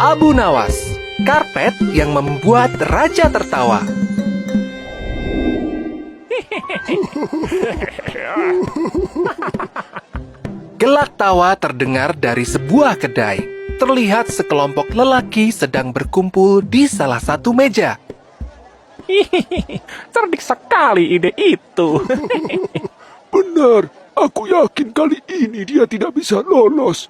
Abu Nawas, karpet yang membuat raja tertawa. Gelak tawa terdengar dari sebuah kedai. Terlihat sekelompok lelaki sedang berkumpul di salah satu meja. Cerdik sekali ide itu. Benar, aku yakin kali ini dia tidak bisa lolos.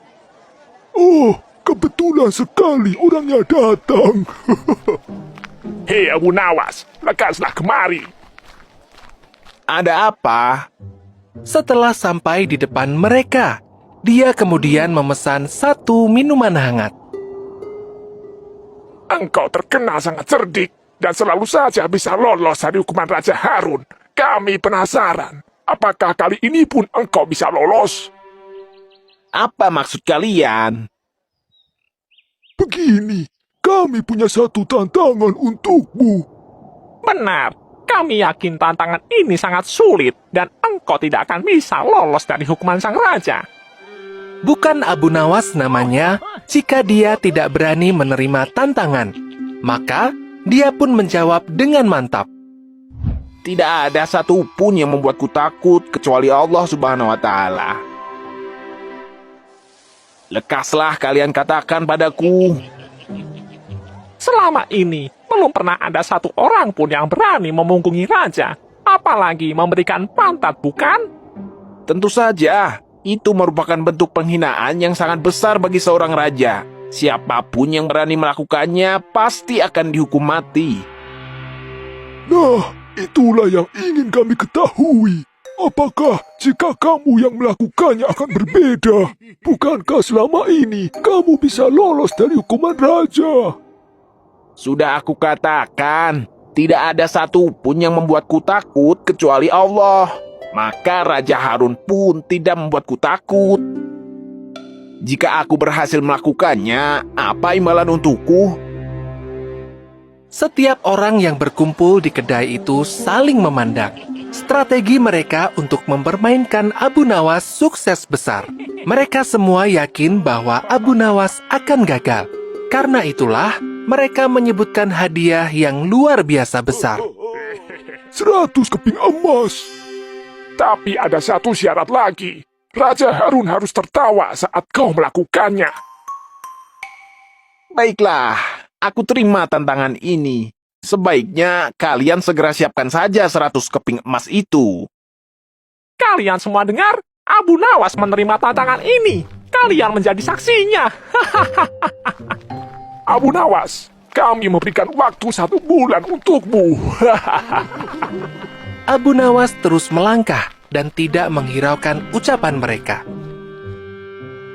Oh, kebetulan sekali orangnya datang. Hei Abu Nawas, lekaslah kemari. Ada apa? Setelah sampai di depan mereka, dia kemudian memesan satu minuman hangat. Engkau terkenal sangat cerdik dan selalu saja bisa lolos dari hukuman Raja Harun. Kami penasaran, apakah kali ini pun engkau bisa lolos? Apa maksud kalian? Begini, kami punya satu tantangan untukmu. Benar, kami yakin tantangan ini sangat sulit dan engkau tidak akan bisa lolos dari hukuman sang raja. Bukan Abu Nawas namanya jika dia tidak berani menerima tantangan. Maka, dia pun menjawab dengan mantap. Tidak ada satupun yang membuatku takut kecuali Allah Subhanahu wa Ta'ala. Lekaslah kalian katakan padaku. Selama ini, belum pernah ada satu orang pun yang berani memunggungi raja. Apalagi memberikan pantat, bukan? Tentu saja, itu merupakan bentuk penghinaan yang sangat besar bagi seorang raja. Siapapun yang berani melakukannya pasti akan dihukum mati. Nah, itulah yang ingin kami ketahui. Apakah jika kamu yang melakukannya akan berbeda? Bukankah selama ini kamu bisa lolos dari hukuman raja? Sudah aku katakan, tidak ada satupun yang membuatku takut kecuali Allah. Maka Raja Harun pun tidak membuatku takut. Jika aku berhasil melakukannya, apa imbalan untukku? Setiap orang yang berkumpul di kedai itu saling memandang. Strategi mereka untuk mempermainkan Abu Nawas sukses besar. Mereka semua yakin bahwa Abu Nawas akan gagal. Karena itulah, mereka menyebutkan hadiah yang luar biasa besar. 100 keping emas. Tapi ada satu syarat lagi. Raja Harun harus tertawa saat kau melakukannya. Baiklah, aku terima tantangan ini. Sebaiknya kalian segera siapkan saja 100 keping emas itu. Kalian semua dengar? Abu Nawas menerima tantangan ini. Kalian menjadi saksinya. Abu Nawas, kami memberikan waktu 1 bulan untukmu. Abu Nawas terus melangkah dan tidak menghiraukan ucapan mereka.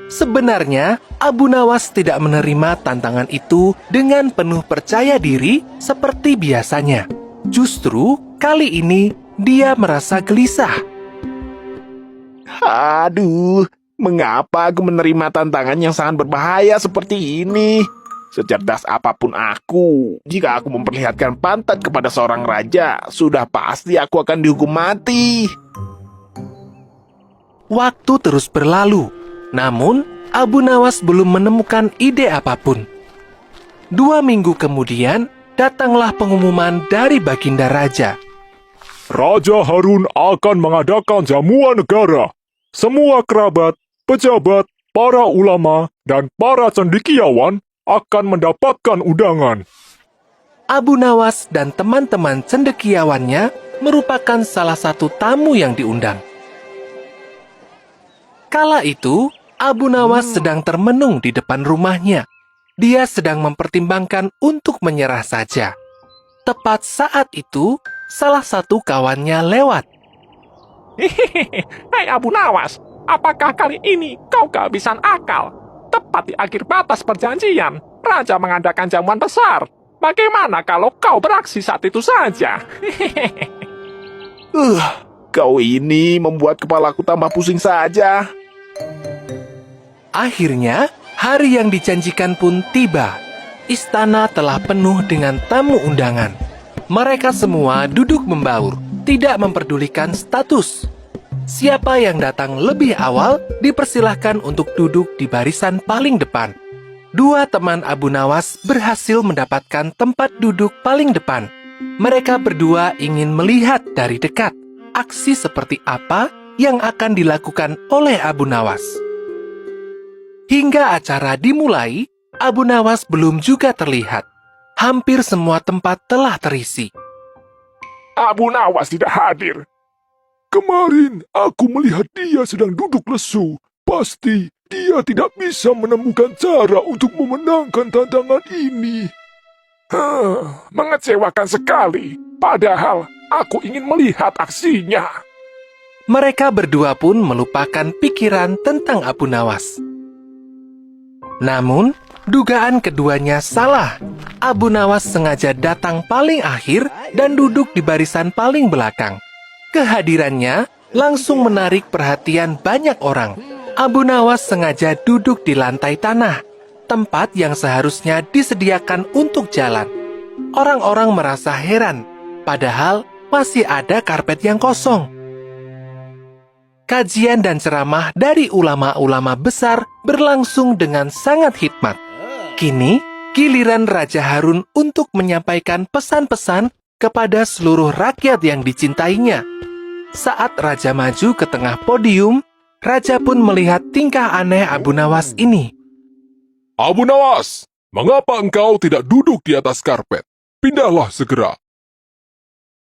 Sebenarnya, Abu Nawas tidak menerima tantangan itu dengan penuh percaya diri seperti biasanya. Justru, kali ini dia merasa gelisah. Aduh, mengapa aku menerima tantangan yang sangat berbahaya seperti ini? Secerdas apapun aku, jika aku memperlihatkan pantat kepada seorang raja, sudah pasti aku akan dihukum mati. Waktu terus berlalu, namun Abu Nawas belum menemukan ide apapun. 2 minggu kemudian, datanglah pengumuman dari Baginda Raja. Raja Harun akan mengadakan jamuan negara. Semua kerabat, pejabat, para ulama, dan para cendekiawan akan mendapatkan undangan. Abu Nawas dan teman-teman cendekiawannya merupakan salah satu tamu yang diundang. Kala itu, Abu Nawas sedang termenung di depan rumahnya. Dia sedang mempertimbangkan untuk menyerah saja. Tepat saat itu, salah satu kawannya lewat. Hei Abu Nawas, apakah kali ini kau kehabisan akal? Tepat di akhir batas perjanjian, Raja mengadakan jamuan besar. Bagaimana kalau kau beraksi saat itu saja? Kau ini membuat kepalaku tambah pusing saja. Akhirnya, hari yang dijanjikan pun tiba. Istana telah penuh dengan tamu undangan. Mereka semua duduk membaur, tidak memperdulikan status. Siapa yang datang lebih awal dipersilahkan untuk duduk di barisan paling depan. Dua teman Abu Nawas berhasil mendapatkan tempat duduk paling depan. Mereka berdua ingin melihat dari dekat aksi seperti apa yang akan dilakukan oleh Abu Nawas. Hingga acara dimulai, Abu Nawas belum juga terlihat. Hampir semua tempat telah terisi. Abu Nawas tidak hadir. Kemarin aku melihat dia sedang duduk lesu. Pasti dia tidak bisa menemukan cara untuk memenangkan tantangan ini. Mengecewakan sekali. Padahal aku ingin melihat aksinya. Mereka berdua pun melupakan pikiran tentang Abu Nawas. Namun, dugaan keduanya salah. Abu Nawas sengaja datang paling akhir dan duduk di barisan paling belakang. Kehadirannya langsung menarik perhatian banyak orang. Abu Nawas sengaja duduk di lantai tanah, tempat yang seharusnya disediakan untuk jalan. Orang-orang merasa heran, padahal masih ada karpet yang kosong. Kajian dan ceramah dari ulama-ulama besar berlangsung dengan sangat hikmat. Kini, giliran Raja Harun untuk menyampaikan pesan-pesan kepada seluruh rakyat yang dicintainya. Saat Raja maju ke tengah podium, Raja pun melihat tingkah aneh Abu Nawas ini. Abu Nawas, mengapa engkau tidak duduk di atas karpet? Pindahlah segera.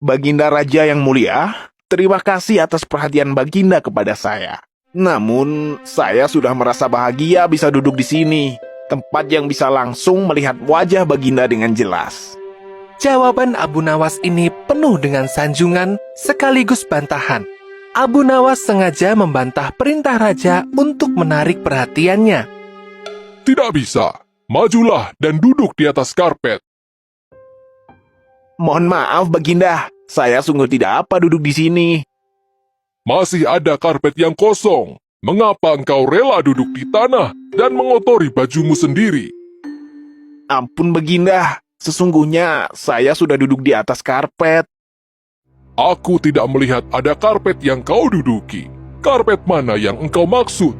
Baginda Raja yang mulia, terima kasih atas perhatian Baginda kepada saya. Namun, saya sudah merasa bahagia bisa duduk di sini, tempat yang bisa langsung melihat wajah Baginda dengan jelas. Jawaban Abu Nawas ini penuh dengan sanjungan sekaligus bantahan. Abu Nawas sengaja membantah perintah Raja untuk menarik perhatiannya. Tidak bisa. Majulah dan duduk di atas karpet. Mohon maaf, Baginda. Saya sungguh tidak apa duduk di sini. Masih ada karpet yang kosong. Mengapa engkau rela duduk di tanah dan mengotori bajumu sendiri? Ampun, Baginda. Sesungguhnya saya sudah duduk di atas karpet. Aku tidak melihat ada karpet yang kau duduki. Karpet mana yang engkau maksud?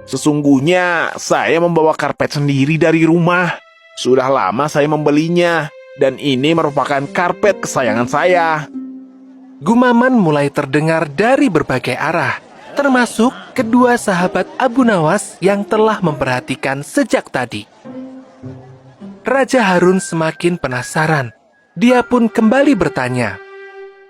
Sesungguhnya saya membawa karpet sendiri dari rumah. Sudah lama saya membelinya, dan ini merupakan karpet kesayangan saya. Gumaman mulai terdengar dari berbagai arah, termasuk kedua sahabat Abu Nawas yang telah memperhatikan sejak tadi. Raja Harun semakin penasaran. Dia pun kembali bertanya,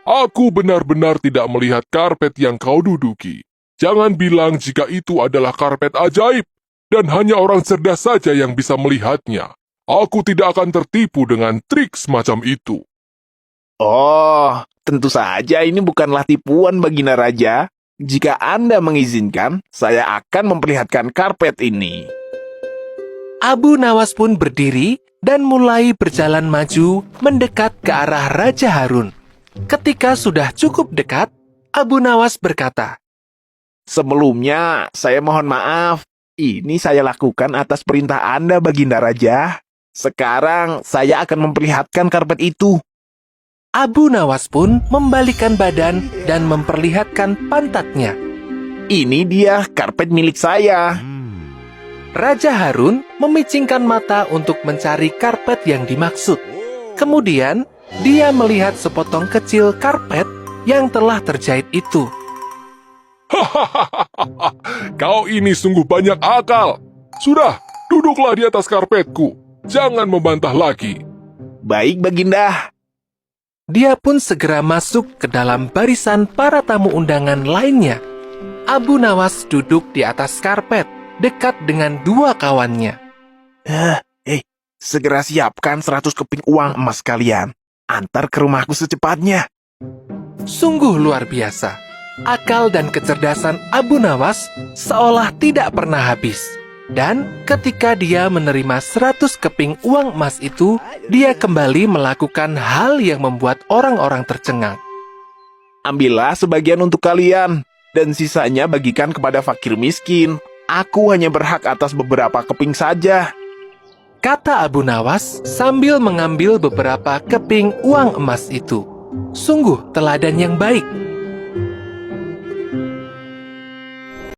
Aku benar-benar tidak melihat karpet yang kau duduki. Jangan bilang jika itu adalah karpet ajaib, dan hanya orang cerdas saja yang bisa melihatnya. Aku tidak akan tertipu dengan trik semacam itu. Oh, tentu saja ini bukanlah tipuan, Baginda Raja. Jika Anda mengizinkan, saya akan memperlihatkan karpet ini. Abu Nawas pun berdiri dan mulai berjalan maju mendekat ke arah Raja Harun. Ketika sudah cukup dekat, Abu Nawas berkata, Sebelumnya, saya mohon maaf. Ini saya lakukan atas perintah Anda, Baginda Raja. Sekarang, saya akan memperlihatkan karpet itu. Abu Nawas pun membalikkan badan dan memperlihatkan pantatnya. Ini dia karpet milik saya. Raja Harun memicingkan mata untuk mencari karpet yang dimaksud. Kemudian, dia melihat sepotong kecil karpet yang telah terjahit itu. Kau ini sungguh banyak akal. Sudah, duduklah di atas karpetku. Jangan membantah lagi. Baik, Baginda. Dia pun segera masuk ke dalam barisan para tamu undangan lainnya. Abu Nawas duduk di atas karpet, dekat dengan dua kawannya. Segera siapkan 100 keping uang emas kalian. Antar ke rumahku secepatnya. Sungguh luar biasa. Akal dan kecerdasan Abu Nawas seolah tidak pernah habis. Dan ketika dia menerima 100 keping uang emas itu, dia kembali melakukan hal yang membuat orang-orang tercengang. Ambillah sebagian untuk kalian, dan sisanya bagikan kepada fakir miskin. Aku hanya berhak atas beberapa keping saja. Kata Abu Nawas sambil mengambil beberapa keping uang emas itu. Sungguh teladan yang baik.